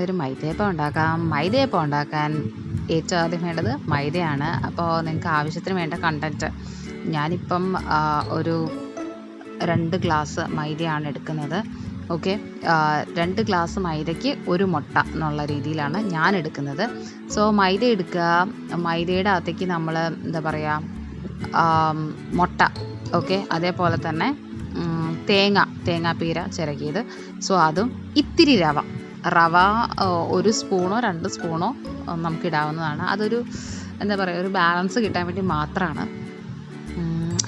നല്ലൊരു മൈദയപ്പം ഉണ്ടാക്കാം. മൈദയപ്പം ഉണ്ടാക്കാൻ ഏറ്റവും ആദ്യം വേണ്ടത് മൈദയാണ്. അപ്പോൾ നിങ്ങൾക്ക് ആവശ്യത്തിന് വേണ്ട കണ്ടൻറ്റ് ഞാനിപ്പം ഒരു 2 ഗ്ലാസ് മൈദയാണ് എടുക്കുന്നത്. ഓക്കെ, 2 ഗ്ലാസ് മൈദയ്ക്ക് 1 മുട്ട എന്നുള്ള രീതിയിലാണ് ഞാൻ എടുക്കുന്നത്. സോ മൈദ എടുക്കുക. മൈദയുടെ അകത്തേക്ക് നമ്മൾ എന്താ പറയുക, മുട്ട, ഓക്കെ, അതേപോലെ തന്നെ തേങ്ങാപ്പീര ചിരകിയത്, സോ അതും ഇത്തിരി റവ 1 സ്പൂണോ 2 സ്പൂണോ നമുക്കിടാവുന്നതാണ്. അതൊരു എന്താ പറയുക, ഒരു ബാലൻസ് കിട്ടാൻ വേണ്ടി മാത്രമാണ്.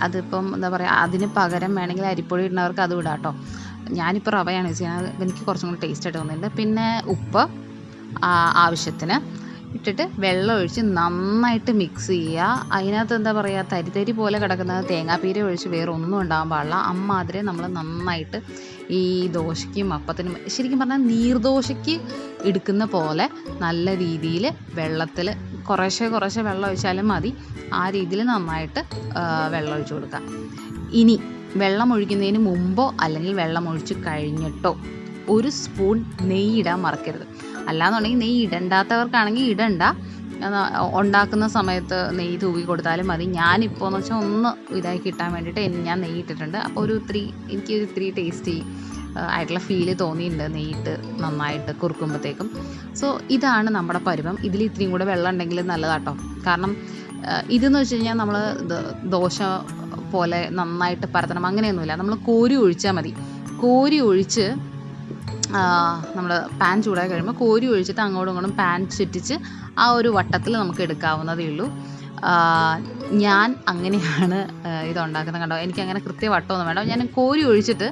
അതിപ്പം എന്താ പറയുക, അതിന് പകരം വേണമെങ്കിൽ അരിപ്പൊടി ഇടുന്നവർക്ക് അതും ഇടാം കേട്ടോ. ഞാനിപ്പോൾ റവയാണ് യൂസ് ചെയ്യുന്നത്, എനിക്ക് കുറച്ചും കൂടി ടേസ്റ്റ് ആയിട്ട് തോന്നുന്നുണ്ട്. പിന്നെ ഉപ്പ് ആവശ്യത്തിന് ഇട്ടിട്ട് വെള്ളം ഒഴിച്ച് നന്നായിട്ട് മിക്സ് ചെയ്യുക. അതിനകത്ത് എന്താ പറയുക, തരി പോലെ കിടക്കുന്നത് തേങ്ങാപ്പീര ഒഴിച്ച് വേറെ ഒന്നും ഉണ്ടാകാൻ പാടില്ല. അമ്മാതിരെ നമ്മൾ നന്നായിട്ട് ഈ ദോശയ്ക്കും അപ്പത്തിനും, ശരിക്കും പറഞ്ഞാൽ നീർദോശയ്ക്ക് എടുക്കുന്ന പോലെ നല്ല രീതിയിൽ വെള്ളത്തിൽ കുറേശ്ശെ വെള്ളം ഒഴിച്ചാലും മതി. ആ രീതിയിൽ നന്നായിട്ട് വെള്ളം ഒഴിച്ച് കൊടുക്കുക. ഇനി വെള്ളം ഒഴിക്കുന്നതിന് മുമ്പോ അല്ലെങ്കിൽ വെള്ളം ഒഴിച്ച് കഴിഞ്ഞിട്ടോ 1 സ്പൂൺ നെയ്യ് ഇടാൻ മറക്കരുത്. അല്ലാന്നുണ്ടെങ്കിൽ നെയ്യ് ഇടണ്ടാത്തവർക്കാണെങ്കിൽ ഇടണ്ട, ഉണ്ടാക്കുന്ന സമയത്ത് നെയ്യ് തൂക്കി കൊടുത്താലും മതി. ഞാനിപ്പോൾ എന്ന് വെച്ചാൽ ഒന്ന് ഇതായി കിട്ടാൻ വേണ്ടിയിട്ട് ഞാൻ നെയ്യ് ഇട്ടിട്ടുണ്ട്. അപ്പോൾ എനിക്കൊരു 3 ടേസ്റ്റി ആയിട്ടുള്ള ഫീല് തോന്നിയിട്ടുണ്ട് നെയ്യിട്ട് നന്നായിട്ട് കുറുക്കുമ്പോഴത്തേക്കും. സോ ഇതാണ് നമ്മുടെ പരുവം. ഇതിൽ ഇത്രയും കൂടെ വെള്ളം ഉണ്ടെങ്കിൽ നല്ലതാട്ടോ. കാരണം ഇതെന്ന് വെച്ച് കഴിഞ്ഞാൽ നമ്മൾ ദോശ പോലെ നന്നായിട്ട് പരത്തണം അങ്ങനെയൊന്നുമില്ല. നമ്മൾ കോരി ഒഴിച്ചാൽ മതി. കോരി ഒഴിച്ച് നമ്മൾ പാൻ ചൂടായി കഴിയുമ്പോൾ കോരി ഒഴിച്ചിട്ട് അങ്ങോട്ടും ഇങ്ങോട്ടും പാൻ ചുറ്റിച്ച് ആ ഒരു വട്ടത്തിൽ നമുക്ക് എടുക്കാവുന്നതേ ഉള്ളൂ. ഞാൻ അങ്ങനെയാണ് ഇതുണ്ടാക്കുന്നത്. കണ്ടോ, എനിക്കങ്ങനെ വട്ടമൊന്നും വേണ്ട. ഞാൻ കോരി ഒഴിച്ചിട്ട്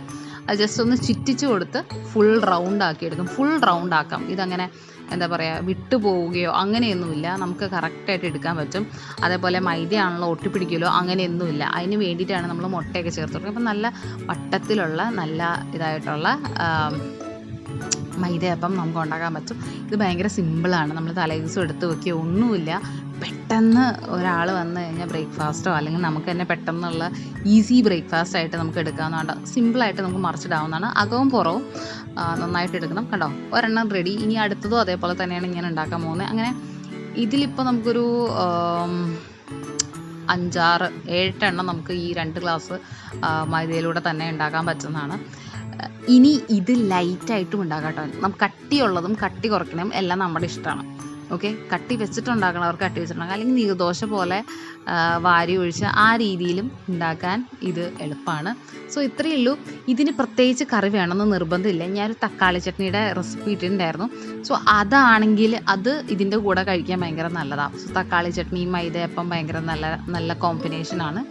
അത് ജസ്റ്റ് ഒന്ന് ചുറ്റിച്ച് കൊടുത്ത് ഫുൾ റൗണ്ട് ആക്കി എടുക്കും. ഫുൾ റൗണ്ട് ആക്കാം. ഇതങ്ങനെ എന്താ പറയുക, വിട്ടു പോവുകയോ അങ്ങനെയൊന്നുമില്ല, നമുക്ക് കറക്റ്റായിട്ട് എടുക്കാൻ പറ്റും. അതേപോലെ മൈദയാണല്ലോ ഒട്ടിപ്പിടിക്കുമല്ലോ, അങ്ങനെയൊന്നുമില്ല. അതിന് വേണ്ടിയിട്ടാണ് നമ്മൾ മുട്ടയൊക്കെ ചേർത്ത് കൊടുക്കുക. അപ്പം നല്ല വട്ടത്തിലുള്ള നല്ല ഇതായിട്ടുള്ള മൈദയപ്പം നമുക്ക് ഉണ്ടാക്കാൻ പറ്റും. ഇത് ഭയങ്കര സിമ്പിളാണ്. നമ്മൾ തലേദിവസം എടുത്ത് വെക്കുക ഒന്നുമില്ല. പെട്ടെന്ന് ഒരാൾ വന്നു കഴിഞ്ഞാൽ ബ്രേക്ക്ഫാസ്റ്റോ അല്ലെങ്കിൽ നമുക്ക് തന്നെ പെട്ടെന്നുള്ള ഈസി ബ്രേക്ക്ഫാസ്റ്റ് ആയിട്ട് നമുക്ക് എടുക്കാവുന്നതാണ്. സിമ്പിളായിട്ട് നമുക്ക് മറിച്ചിടാവുന്നതാണ്. അകവും പുറവും നന്നായിട്ട് എടുക്കണം. കണ്ടോ, ഒരെണ്ണം റെഡി. ഇനി അടുത്തതും അതേപോലെ തന്നെയാണ് ഞാൻ ഉണ്ടാക്കാൻ പോകുന്നത്. അങ്ങനെ ഇതിലിപ്പോൾ നമുക്കൊരു 5, 6, 7 എണ്ണം നമുക്ക് ഈ 2 ഗ്ലാസ് മൈദയിലൂടെ തന്നെ ഉണ്ടാക്കാൻ പറ്റുന്നതാണ്. ഇനി ഇത് ലൈറ്റായിട്ടും ഉണ്ടാക്കാം കേട്ടോ. നമുക്ക് കട്ടിയുള്ളതും കട്ടി കുറയ്ക്കണം എല്ലാം നമ്മുടെ ഇഷ്ടമാണ്. ഓക്കെ, കട്ടി വെച്ചിട്ടുണ്ടാക്കണവർക്ക് കട്ടി വെച്ചിട്ടുണ്ടാക്കാം, അല്ലെങ്കിൽ നീർദോശ പോലെ വാരി ഒഴിച്ച് ആ രീതിയിലും ഉണ്ടാക്കാൻ ഇത് എളുപ്പമാണ്. സോ ഇത്രയേ ഉള്ളൂ. ഇതിന് പ്രത്യേകിച്ച് കറി വേണമെന്ന് നിർബന്ധമില്ല. ഞാനൊരു തക്കാളി ചട്നിയുടെ റെസിപ്പി ഇട്ടിട്ടുണ്ടായിരുന്നു. സോ അതാണെങ്കിൽ അത് ഇതിൻ്റെ കൂടെ കഴിക്കാൻ ഭയങ്കര നല്ലതാണ്. സോ തക്കാളി ചട്നിയും മൈദയപ്പം ഭയങ്കര നല്ല കോമ്പിനേഷനാണ്.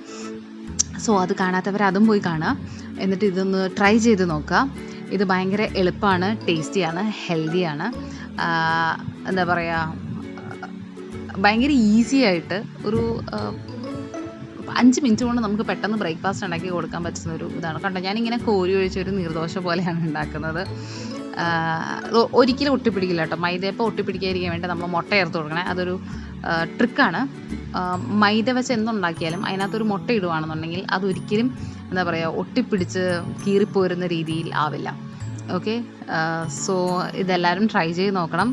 സോ അത് കാണാത്തവർ അതും പോയി കാണുക. എന്നിട്ട് ഇതൊന്ന് ട്രൈ ചെയ്ത് നോക്കുക. ഇത് ഭയങ്കര എളുപ്പമാണ്, ടേസ്റ്റിയാണ്, ഹെൽത്തിയാണ്. എന്താ പറയുക, ഭയങ്കര ഈസി ആയിട്ട് ഒരു 5 മിനിറ്റ് കൊണ്ട് നമുക്ക് പെട്ടെന്ന് ബ്രേക്ക്ഫാസ്റ്റ് ഉണ്ടാക്കി കൊടുക്കാൻ പറ്റുന്ന ഒരു ഇതാണ്. കണ്ടോ, ഞാനിങ്ങനെ കോരി ഒഴിച്ചൊരു നീർദോശ പോലെയാണ് ഉണ്ടാക്കുന്നത്. ഒരിക്കലും ഒട്ടിപ്പിടിക്കില്ല കേട്ടോ. മൈദയപ്പം ഒട്ടിപ്പിടിക്കാതിരിക്കാൻ വേണ്ടി നമ്മൾ മുട്ട ചേർത്ത് കൊടുക്കണേ. അതൊരു ട്രിക്കാണ്. മൈദ വെച്ച് എന്തുണ്ടാക്കിയാലും അതിനകത്തൊരു മുട്ട ഇടുകയാണെന്നുണ്ടെങ്കിൽ അതൊരിക്കലും എന്താ പറയുക, ഒട്ടിപ്പിടിച്ച് കീറിപ്പോരുന്ന രീതിയിൽ ആവില്ല. ഓക്കെ, സോ ഇതെല്ലാവരും ട്രൈ ചെയ്ത് നോക്കണം.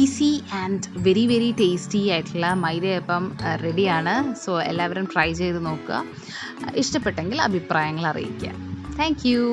ഈസി ആൻഡ് വെരി ടേസ്റ്റി ആയിട്ടുള്ള മൈദയപ്പം റെഡിയാണ്. സോ എല്ലാവരും ട്രൈ ചെയ്ത് നോക്കുക. ഇഷ്ടപ്പെട്ടെങ്കിൽ അഭിപ്രായങ്ങൾ അറിയിക്കുക. Thank you.